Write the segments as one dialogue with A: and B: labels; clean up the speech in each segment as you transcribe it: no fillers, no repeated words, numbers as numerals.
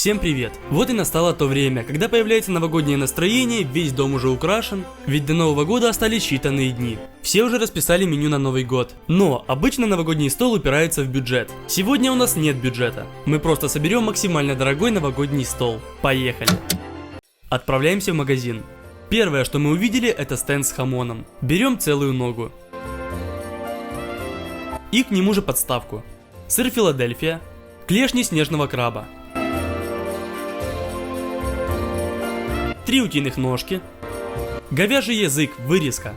A: Всем привет! Вот и настало то время, когда появляется новогоднее настроение, весь дом уже украшен, ведь до Нового года остались считанные дни. Все уже расписали меню на Новый год, но обычно новогодний стол упирается в бюджет. Сегодня у нас нет бюджета, мы просто соберем максимально дорогой новогодний стол. Поехали! Отправляемся в магазин. Первое, что мы увидели, это стенд с хамоном. Берем целую ногу. И к нему же подставку. Сыр Филадельфия, клешни снежного краба. 3 утиных ножки, говяжий язык, вырезка,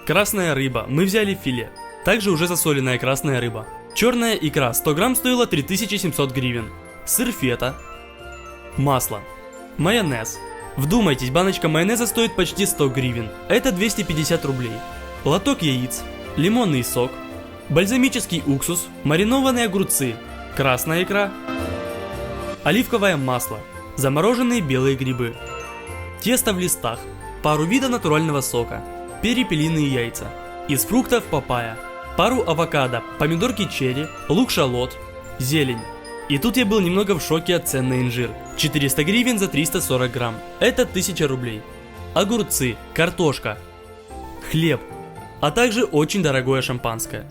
A: красная рыба, мы взяли филе, также уже засоленная красная рыба, черная икра 100 грамм стоила 3700 гривен, сыр фета, масло, майонез. Вдумайтесь, баночка майонеза стоит почти 100 гривен, это 250 рублей, лоток яиц, лимонный сок, бальзамический уксус, маринованные огурцы, красная икра, оливковое масло, замороженные белые грибы, тесто в листах, пару видов натурального сока, перепелиные яйца, из фруктов папайя, пару авокадо, помидорки черри, лук-шалот, зелень. И тут я был немного в шоке от цен на инжир. 400 гривен за 340 грамм, это 1000 рублей. Огурцы, картошка, хлеб, а также очень дорогое шампанское.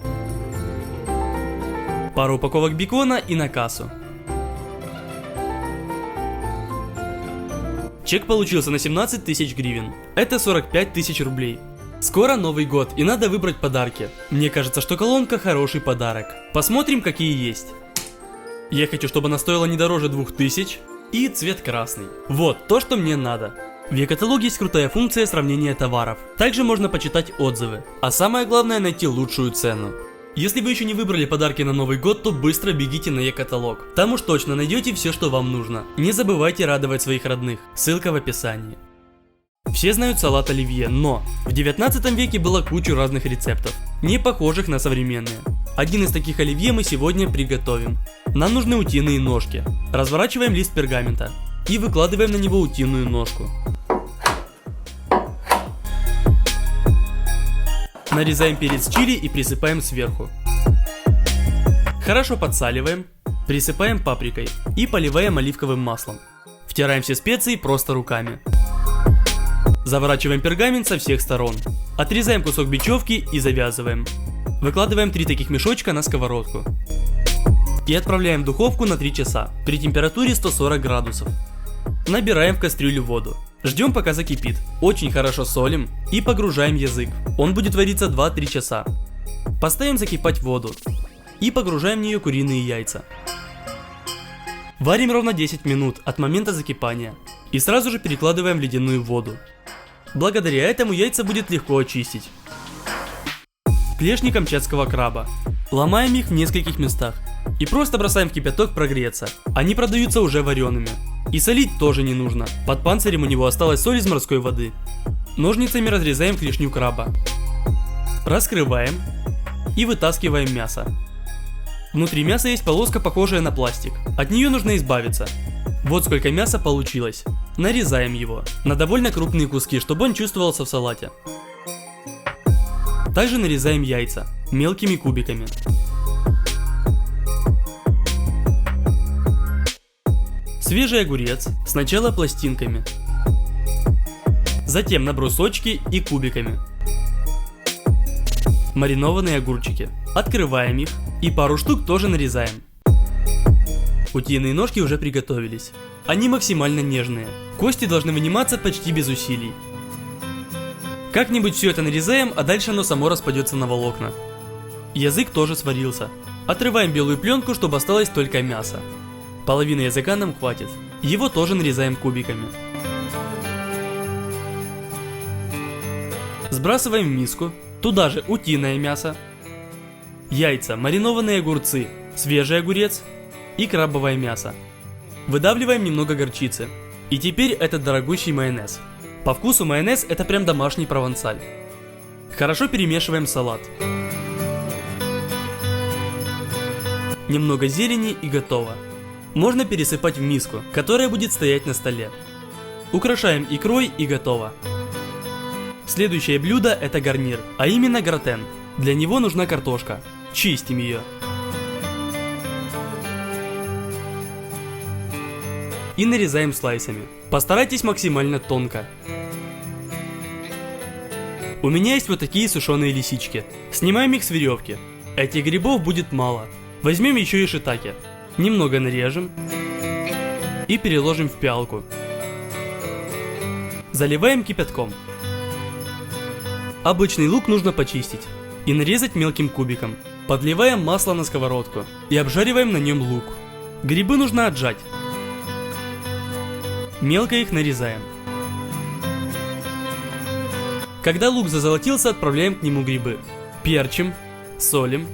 A: Пару упаковок бекона и на кассу. Чек получился на 17 тысяч гривен, это 45 тысяч рублей. Скоро Новый год и надо выбрать подарки. Мне кажется, что колонка хороший подарок. Посмотрим, какие есть. Я хочу, чтобы она стоила не дороже 2000 и цвет красный. Вот, то, что мне надо. В e-каталоге есть крутая функция сравнения товаров. Также можно почитать отзывы. А самое главное, найти лучшую цену. Если вы еще не выбрали подарки на Новый год, то быстро бегите на e-каталог. Там уж точно найдете все, что вам нужно. Не забывайте радовать своих родных. Ссылка в описании. Все знают салат оливье, но в 19 веке было куча разных рецептов, не похожих на современные. Один из таких оливье мы сегодня приготовим. Нам нужны утиные ножки. Разворачиваем лист пергамента и выкладываем на него утиную ножку. Нарезаем перец чили и присыпаем сверху. Хорошо подсаливаем, присыпаем паприкой и поливаем оливковым маслом. Втираем все специи просто руками. Заворачиваем пергамент со всех сторон. Отрезаем кусок бечевки и завязываем. Выкладываем 3 таких мешочка на сковородку. И отправляем в духовку на 3 часа при температуре 140 градусов. Набираем в кастрюлю воду. Ждем, пока закипит. Очень хорошо солим и погружаем язык. Он будет вариться 2-3 часа. Поставим закипать воду и погружаем в нее куриные яйца. Варим ровно 10 минут от момента закипания и сразу же перекладываем в ледяную воду. Благодаря этому яйца будет легко очистить. Клешни камчатского краба. Ломаем их в нескольких местах и просто бросаем в кипяток прогреться. Они продаются уже вареными. И солить тоже не нужно, под панцирем у него осталась соль из морской воды. Ножницами разрезаем клешню краба. Раскрываем и вытаскиваем мясо. Внутри мяса есть полоска, похожая на пластик. От нее нужно избавиться. Вот сколько мяса получилось. Нарезаем его на довольно крупные куски, чтобы он чувствовался в салате. Также нарезаем яйца мелкими кубиками. Свежий огурец сначала пластинками, затем на брусочки и кубиками. Маринованные огурчики. Открываем их и пару штук тоже нарезаем. Утиные ножки уже приготовились. Они максимально нежные. Кости должны выниматься почти без усилий. Как-нибудь все это нарезаем, а дальше оно само распадется на волокна. Язык тоже сварился. Отрываем белую пленку, чтобы осталось только мясо. Половины языка нам хватит. Его тоже нарезаем кубиками. Сбрасываем в миску. Туда же утиное мясо, яйца, маринованные огурцы, свежий огурец и крабовое мясо. Выдавливаем немного горчицы. И теперь этот дорогущий майонез. По вкусу майонез это прям домашний провансаль. Хорошо перемешиваем салат. Немного зелени и готово. Можно пересыпать в миску, которая будет стоять на столе. Украшаем икрой и готово. Следующее блюдо это гарнир, а именно гратен. Для него нужна картошка. Чистим ее. и нарезаем слайсами. Постарайтесь максимально тонко. У меня есть вот такие сушеные лисички. Снимаем их с веревки. Этих грибов будет мало. Возьмем еще и шитаке. Немного нарежем и переложим в пиалку. Заливаем кипятком. Обычный лук нужно почистить и нарезать мелким кубиком. Подливаем масло на сковородку и обжариваем на нем лук. Грибы нужно отжать. Мелко их нарезаем. Когда лук зазолотился, отправляем к нему грибы. Перчим, солим.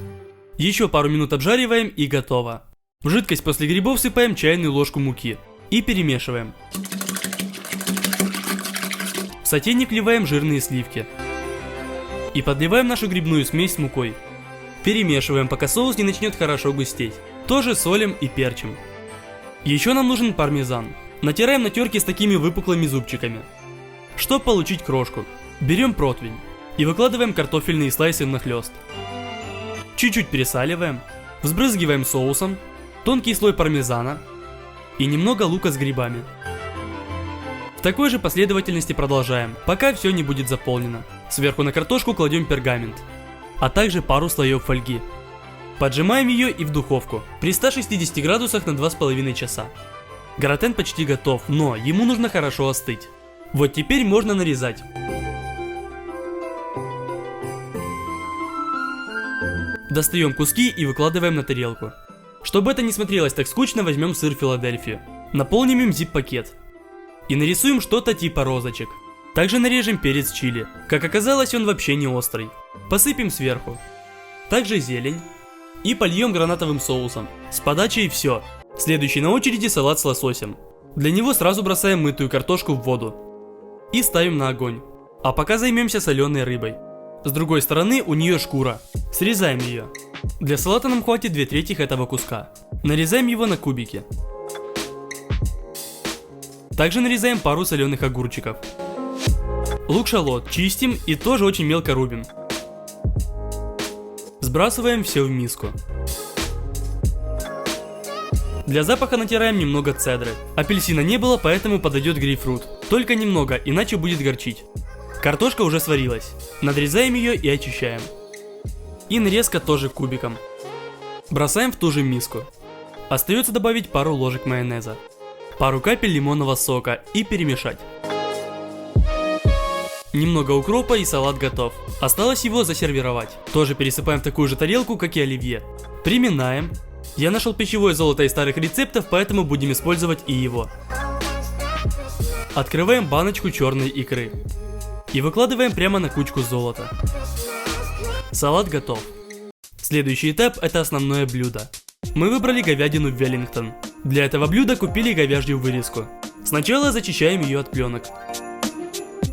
A: Еще пару минут обжариваем и готово. В жидкость после грибов сыпаем чайную ложку муки и перемешиваем. В сотейник вливаем жирные сливки. И подливаем нашу грибную смесь с мукой. Перемешиваем, пока соус не начнет хорошо густеть. Тоже солим и перчим. Еще нам нужен пармезан. Натираем на терке с такими выпуклыми зубчиками. Чтобы получить крошку, берем противень и выкладываем картофельные слайсы внахлёст. Чуть-чуть пересаливаем, взбрызгиваем соусом, тонкий слой пармезана и немного лука с грибами. В такой же последовательности продолжаем, пока все не будет заполнено. Сверху на картошку кладем пергамент, а также пару слоев фольги. Поджимаем ее и в духовку при 160 градусах на 2,5 часа. Гратен почти готов, но ему нужно хорошо остыть. Вот теперь можно нарезать. Достаем куски и выкладываем на тарелку. Чтобы это не смотрелось так скучно, возьмем сыр Филадельфию. Наполним им зип-пакет. И нарисуем что-то типа розочек. Также нарежем перец чили. Как оказалось, он вообще не острый. Посыпем сверху. Также зелень. И польем гранатовым соусом. С подачей все. Следующий на очереди салат с лососем. Для него сразу бросаем мытую картошку в воду. И ставим на огонь. А пока займемся соленой рыбой. С другой стороны у нее шкура. Срезаем ее. Для салата нам хватит 2/3 этого куска. Нарезаем его на кубики. Также нарезаем пару соленых огурчиков. Лук-шалот чистим и тоже очень мелко рубим. Сбрасываем все в миску. Для запаха натираем немного цедры. Апельсина не было, поэтому подойдет грейпфрут. Только немного, иначе будет горчить. Картошка уже сварилась. Надрезаем ее и очищаем. И нарезка тоже кубиком. Бросаем в ту же миску. Остается добавить пару ложек майонеза, пару капель лимонного сока и перемешать. Немного укропа и салат готов. Осталось его засервировать. Тоже пересыпаем в такую же тарелку, как и оливье. Приминаем. Я нашел пищевое золото из старых рецептов, поэтому будем использовать и его. Открываем баночку черной икры. И выкладываем прямо на кучку золота. Салат готов. Следующий этап – это основное блюдо. Мы выбрали говядину Веллингтон. Для этого блюда купили говяжью вырезку. Сначала зачищаем ее от пленок.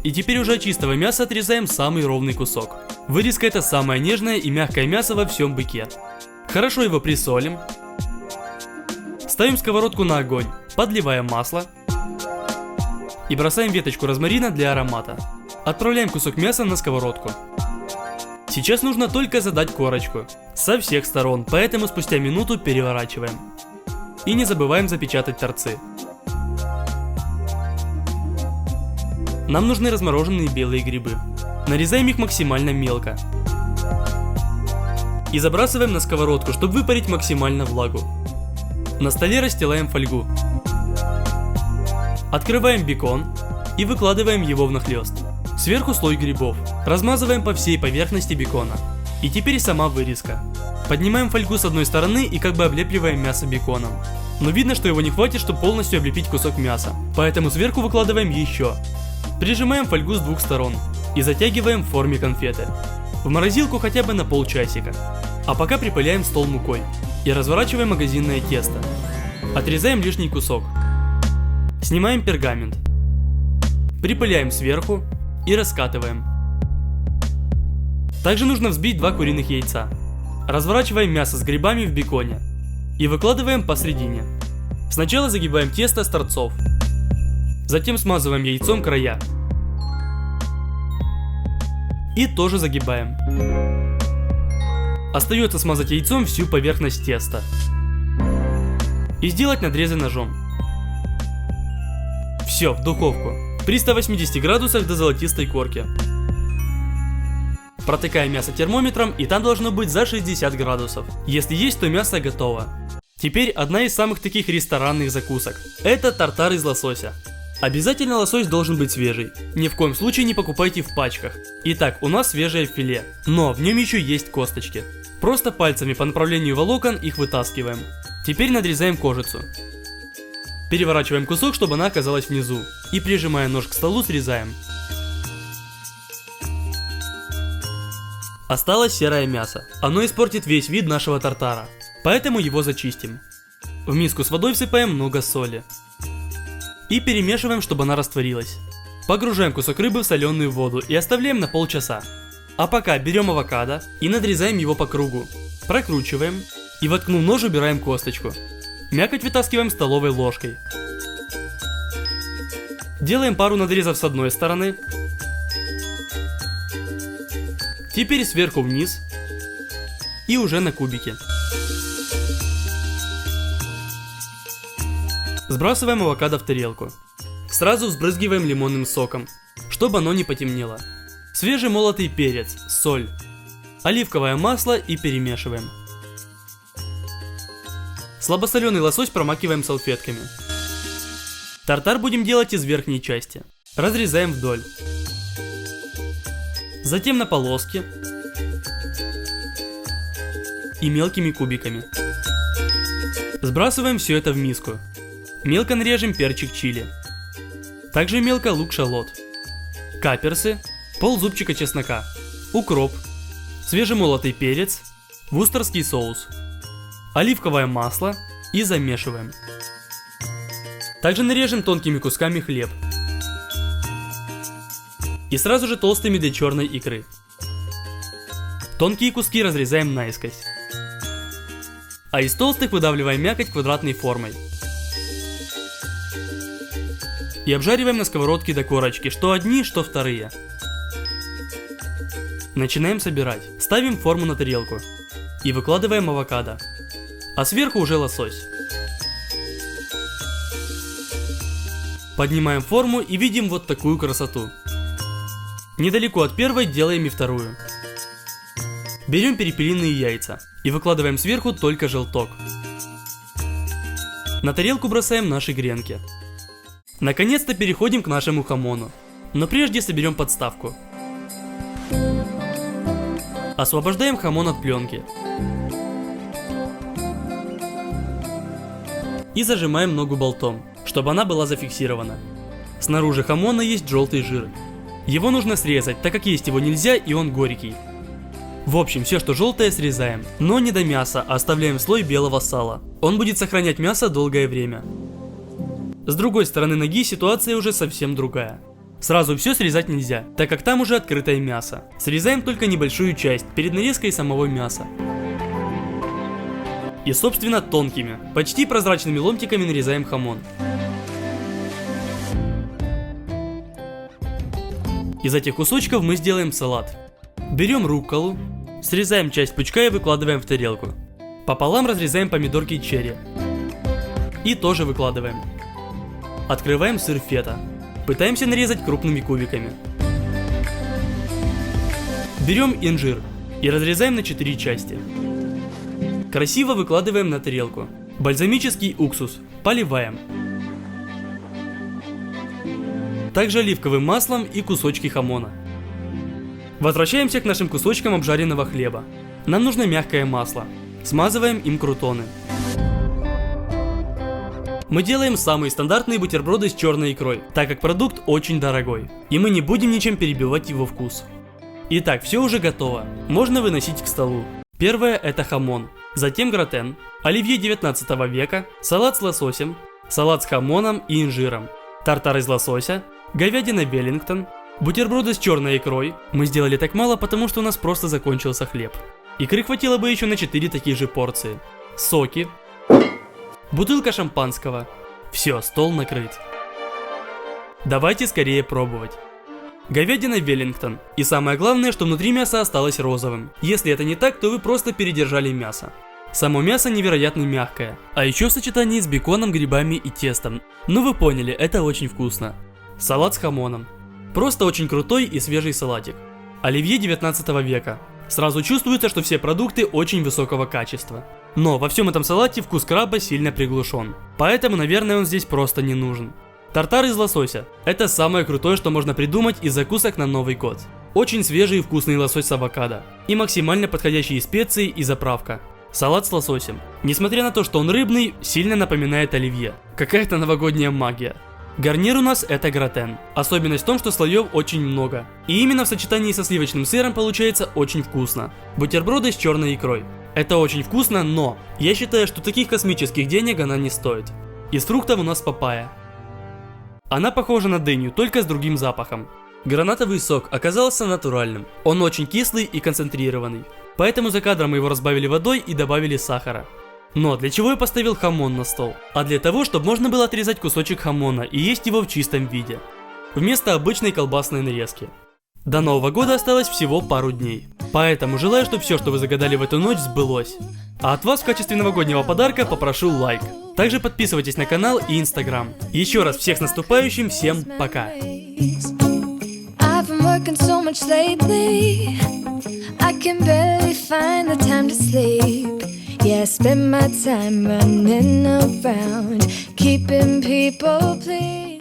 A: И теперь уже от чистого мяса отрезаем самый ровный кусок. Вырезка – это самое нежное и мягкое мясо во всем быке. Хорошо его присолим. Ставим сковородку на огонь, подливаем масло. И бросаем веточку розмарина для аромата. Отправляем кусок мяса на сковородку. Сейчас нужно только задать корочку со всех сторон, поэтому спустя минуту переворачиваем. И не забываем запечатать торцы. Нам нужны размороженные белые грибы. Нарезаем их максимально мелко. И забрасываем на сковородку, чтобы выпарить максимально влагу. На столе расстилаем фольгу. Открываем бекон и выкладываем его внахлёст. Сверху слой грибов. Размазываем по всей поверхности бекона. И теперь сама вырезка. Поднимаем фольгу с одной стороны и как бы облепливаем мясо беконом. Но видно, что его не хватит, чтобы полностью облепить кусок мяса. Поэтому сверху выкладываем еще. Прижимаем фольгу с двух сторон и затягиваем в форме конфеты. В морозилку хотя бы на полчасика. А пока припыляем стол мукой и разворачиваем магазинное тесто. Отрезаем лишний кусок. Снимаем пергамент. Припыляем сверху и раскатываем. Также нужно взбить 2 куриных яйца. Разворачиваем мясо с грибами в беконе и выкладываем посередине. Сначала загибаем тесто с торцов. Затем смазываем яйцом края. И тоже загибаем. Остается смазать яйцом всю поверхность теста. И сделать надрезы ножом. Все, в духовку. При 180 градусах до золотистой корки. Протыкаем мясо термометром, и там должно быть за 60 градусов. Если есть, то мясо готово. Теперь одна из самых таких ресторанных закусок. Это тартар из лосося. Обязательно лосось должен быть свежий. Ни в коем случае не покупайте в пачках. Итак, у нас свежее филе, но в нем еще есть косточки. Просто пальцами по направлению волокон их вытаскиваем. Теперь надрезаем кожицу. Переворачиваем кусок, чтобы она оказалась внизу. И прижимая нож к столу, срезаем. Осталось серое мясо. Оно испортит весь вид нашего тартара. Поэтому его зачистим. В миску с водой всыпаем много соли. И перемешиваем, чтобы она растворилась. Погружаем кусок рыбы в соленую воду и оставляем на полчаса. А пока берем авокадо и надрезаем его по кругу. Прокручиваем и, воткнув нож, убираем косточку. Мякоть вытаскиваем столовой ложкой. Делаем пару надрезов с одной стороны. Теперь сверху вниз. И уже на кубики. Сбрасываем авокадо в тарелку. Сразу взбрызгиваем лимонным соком, чтобы оно не потемнело. Свежемолотый перец, соль, оливковое масло и перемешиваем. Слабосоленый лосось промакиваем салфетками. Тартар будем делать из верхней части. Разрезаем вдоль. Затем на полоски. И мелкими кубиками. Сбрасываем все это в миску. Мелко нарежем перчик чили. Также мелко лук-шалот. Каперсы, ползубчика чеснока, укроп, свежемолотый перец, вустерский соус, оливковое масло и замешиваем. Также нарежем тонкими кусками хлеб. И сразу же толстыми для черной икры. Тонкие куски разрезаем наискось. А из толстых выдавливаем мякоть квадратной формой. И обжариваем на сковородке до корочки, что одни, что вторые. Начинаем собирать. Ставим форму на тарелку. И выкладываем авокадо. А сверху уже лосось. Поднимаем форму и видим вот такую красоту. Недалеко от первой делаем и вторую. Берем перепелиные яйца и выкладываем сверху только желток. На тарелку бросаем наши гренки. Наконец-то переходим к нашему хамону. Но прежде соберем подставку. Освобождаем хамон от пленки. И зажимаем ногу болтом, чтобы она была зафиксирована. Снаружи хамона есть желтый жир. Его нужно срезать, так как есть его нельзя и он горький. В общем, все, что желтое, срезаем. Но не до мяса, а оставляем слой белого сала. Он будет сохранять мясо долгое время. С другой стороны ноги ситуация уже совсем другая. Сразу все срезать нельзя, так как там уже открытое мясо. Срезаем только небольшую часть, перед нарезкой самого мяса. И собственно тонкими, почти прозрачными ломтиками нарезаем хамон. Из этих кусочков мы сделаем салат. Берем рукколу, срезаем часть пучка и выкладываем в тарелку. Пополам разрезаем помидорки черри. И тоже выкладываем. Открываем сыр фета. Пытаемся нарезать крупными кубиками. Берем инжир и разрезаем на 4 части. Красиво выкладываем на тарелку. Бальзамический уксус. Поливаем. Также оливковым маслом и кусочки хамона. Возвращаемся к нашим кусочкам обжаренного хлеба. Нам нужно мягкое масло. Смазываем им крутоны. Мы делаем самые стандартные бутерброды с черной икрой, так как продукт очень дорогой, и мы не будем ничем перебивать его вкус. Итак, все уже готово, можно выносить к столу. Первое это хамон, затем гратен, оливье 19 века, салат с лососем, салат с хамоном и инжиром, тартар из лосося, говядина Веллингтон, бутерброды с черной икрой. Мы сделали так мало, потому что у нас просто закончился хлеб. Икры хватило бы еще на 4 такие же порции. Соки. Бутылка шампанского. Все, стол накрыт. Давайте скорее пробовать. Говядина Веллингтон. И самое главное, что внутри мясо осталось розовым. Если это не так, то вы просто передержали мясо. Само мясо невероятно мягкое, а еще в сочетании с беконом, грибами и тестом. Ну вы поняли, это очень вкусно. Салат с хамоном. Просто очень крутой и свежий салатик. Оливье 19 века. Сразу чувствуется, что все продукты очень высокого качества. Но во всем этом салате вкус краба сильно приглушен. Поэтому, наверное, он здесь просто не нужен. Тартар из лосося. Это самое крутое, что можно придумать из закусок на Новый год. Очень свежий и вкусный лосось с авокадо. И максимально подходящие специи и заправка. Салат с лососем. Несмотря на то, что он рыбный, сильно напоминает оливье. Какая-то новогодняя магия. Гарнир у нас это гратен. Особенность в том, что слоев очень много. И именно в сочетании со сливочным сыром получается очень вкусно. Бутерброды с черной икрой. Это очень вкусно, но я считаю, что таких космических денег она не стоит. Из фруктов у нас папайя. Она похожа на дыню, только с другим запахом. Гранатовый сок оказался натуральным. Он очень кислый и концентрированный. Поэтому за кадром мы его разбавили водой и добавили сахара. Но для чего я поставил хамон на стол? А для того, чтобы можно было отрезать кусочек хамона и есть его в чистом виде. Вместо обычной колбасной нарезки. До Нового года осталось всего пару дней. Поэтому желаю, чтобы все, что вы загадали в эту ночь, сбылось. А от вас в качестве новогоднего подарка попрошу лайк. Также подписывайтесь на канал и инстаграм. Еще раз всех с наступающим, всем пока. Yeah, spend my time running around, keeping people pleased.